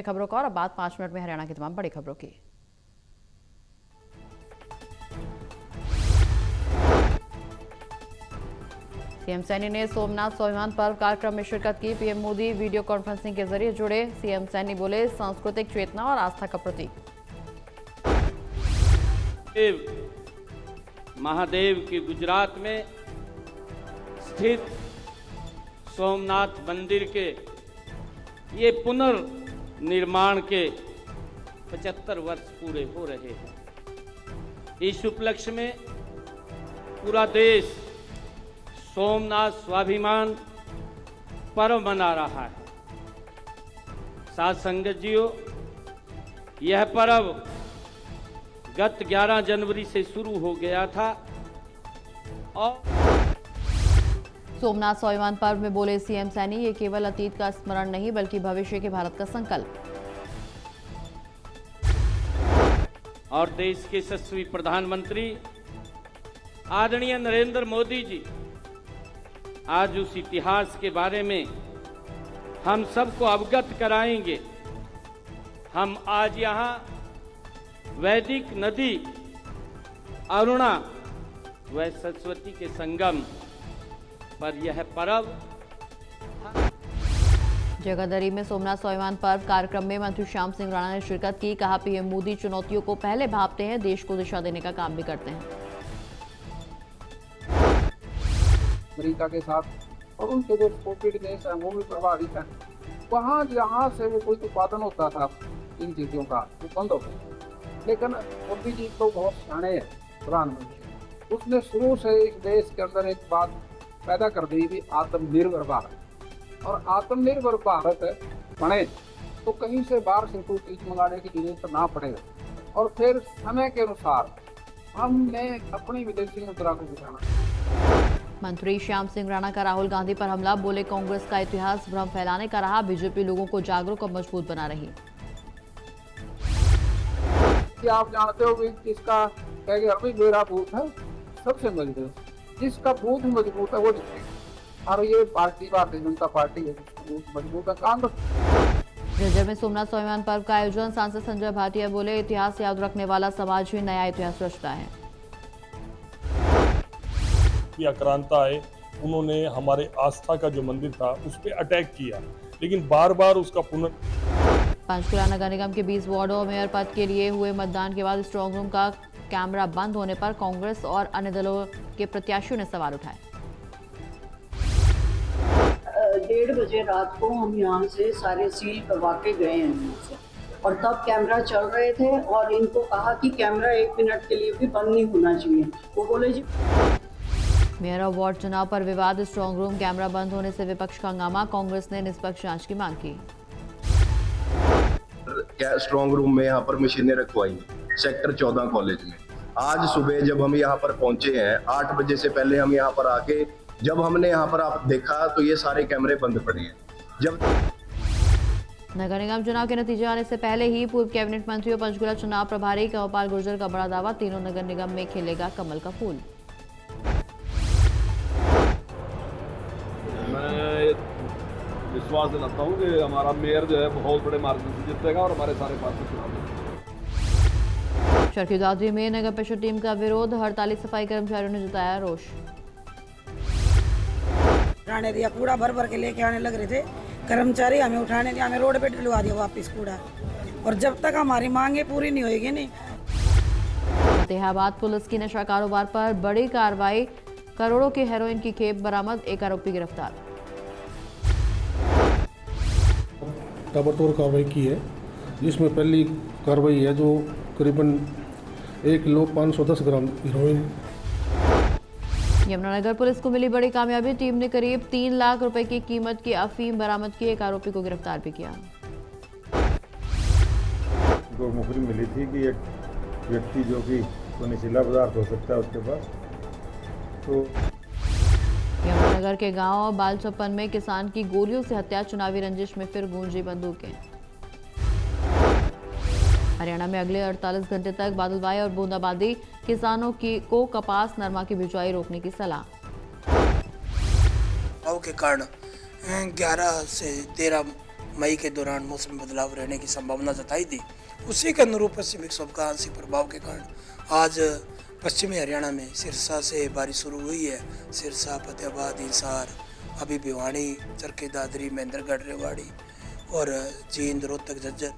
खबरों का और अब बात 5 मिनट में हरियाणा की तमाम बड़ी खबरों की। सीएम सैनी ने सोमनाथ स्वाभिमान पर्व कार्यक्रम में शिरकत की। पीएम मोदी वीडियो कॉन्फ्रेंसिंग के जरिए जुड़े। सीएम सैनी बोले, सांस्कृतिक चेतना और आस्था का प्रतीक। महादेव के गुजरात में स्थित सोमनाथ मंदिर के ये पुनर्निर्माण के 75 वर्ष पूरे हो रहे हैं। इस उपलक्ष्य में पूरा देश सोमनाथ स्वाभिमान पर्व मना रहा है। साथ संगत जियो, यह पर्व गत 11 जनवरी से शुरू हो गया था और सोमनाथ स्वाभिमान पर्व में बोले सीएम सैनी, ये केवल अतीत का स्मरण नहीं बल्कि भविष्य के भारत का संकल्प। और देश के यशस्वी प्रधानमंत्री आदरणीय नरेंद्र मोदी जी आज उस इतिहास के बारे में हम सबको अवगत कराएंगे। हम आज यहाँ वैदिक नदी अरुणा व सरस्वती के संगम पर यह पर्व। जगाधरी में सोमनाथ स्वाभिमान पर्व कार्यक्रम में मंत्री श्याम सिंह राणा ने शिरकत की। कहा, पीएम मोदी चुनौतियों को पहले भांपते हैं, देश को दिशा देने का काम भी करते हैं। अमेरिका के साथ और उनके जो कोविड देश है वो भी प्रभावित है। वहाँ जहाँ से वो कोई उत्पादन होता था इन चीजों का, वो बंद हो गया। लेकिन मोदी जी तो बहुत सियाने है प्रधानमंत्री, उसने शुरू से इस देश के अंदर एक बात पैदा कर दी थी, आत्मनिर्भर भारत। और आत्मनिर्भर भारत बने तो कहीं से बाहर से कोई चीज मंगाने की जरूरत ना पड़े और फिर समय के अनुसार हमने अपनी विदेशी मुद्रा को बिठाना। मंत्री श्याम सिंह राणा का राहुल गांधी पर हमला। बोले, कांग्रेस का इतिहास भ्रम फैलाने का रहा, बीजेपी लोगों को जागरूक और मजबूत बना रही। कि आप जानते हो कि किसका अभी मेरा बूथ है सबसे मजबूत, जिसका बूथ मजबूत है वो जीतेगा। और ये पार्टी भारतीय जनता पार्टी है, मजबूत है कांग्रेस। झज्जर में सोमनाथ स्वाभिमान पर्व का आयोजन। सांसद संजय भाटिया बोले, इतिहास याद रखने वाला समाज ही नया इतिहास रचता है। आक्रांता है, उन्होंने हमारे आस्था का जो मंदिर था उस पर अटैक किया, लेकिन बार बार उसका पंचकुला नगर निगम के 20 वार्डों मेयर पद के लिए हुए मतदान के बाद स्ट्रांग रूम का कैमरा बंद होने पर कांग्रेस और अन्य दलों के प्रत्याशियों ने सवाल उठाए। 1:30 बजे रात को हम यहाँ से सारे सील करवा के गए हैं यहाँ से, और तब कैमरा चल रहे थे और इनको कहा कि कैमरा 1 मिनट के लिए भी बंद नहीं होना चाहिए। वो बोले जी। मेयर वार्ड चुनाव पर विवाद। स्ट्रांग रूम कैमरा बंद होने से विपक्ष का हंगामा। कांग्रेस ने निष्पक्ष जांच की मांग की। स्ट्रांग रूम में यहाँ पर मशीनें रखवाई सेक्टर 14 कॉलेज में। आज सुबह जब हम यहाँ पर पहुंचे हैं 8 बजे से पहले हम यहाँ पर आके जब हमने यहाँ पर आप देखा तो ये सारे कैमरे बंद पड़े हैं। जब नगर निगम चुनाव के नतीजे आने से पहले ही पूर्व कैबिनेट मंत्री और पंचकुला चुनाव प्रभारी कंवरपाल गुर्जर का बड़ा दावा, तीनों नगर निगम में खिलेगा कमल का फूल। मैं विश्वास दिलाता हूँ कि हमारा मेयर जो है बहुत बड़े मार्जिन से जीतेगा और हमारे सारे पार्टी चुनाव चरखी दादरी में नगर परिषद टीम का विरोध। हड़ताली सफाई कर्मचारियों ने जताया रोष। उठाने दिया, कूड़ा भर भर के लेके आने लग रहे थे कर्मचारी, हमें उठाने दिया, हमें रोड पे डलवा दिया वापस कूड़ा, और जब तक हमारी मांगे पूरी नहीं होगी नहीं। फतेहाबाद पुलिस की नशा कारोबार पर बड़ी कार्रवाई। करोड़ों की हेरोइन की खेप बरामद। एक आरोपी गिरफ्तार। ताबड़तोड़ कार्रवाई की है, जिसमें पहली कार्रवाई है जो करीबन 1 kilo 510 gram heroin. Yamunanagar police को मिली बड़ी कामयाबी। टीम ने करीब 3 लाख रुपए की कीमत की अफीम बरामद की। एक आरोपी को गिरफ्तार भी किया। को मुखबिर मिली थी कि एक व्यक्ति जो कि नशीला पदार्थ हो सकता है उसके पास। तो यमुनानगर के गांव बालचप्पन में किसान की गोलियों से हत्या। चुनावी रंजिश में फिर गूंजी बंदूकें। हरियाणा में अगले 48 घंटे तक बादलवाई और बूंदाबांदी। किसानों को कपास नरमा की बिजाई रोकने की सलाह। के कारण 11 से 13 मई के दौरान मौसम में बदलाव रहने की संभावना जताई थी। उसी के अनुरूप पश्चिमी विक्षोभ का आंशिक प्रभाव के कारण आज पश्चिमी हरियाणा में सिरसा से बारिश शुरू हुई है। सिरसा, फतेहाबाद, हिसार, अभी भिवानी, चरखी दादरी, महेंद्रगढ़, रेवाड़ी और जींद, रोहतक, झज्जर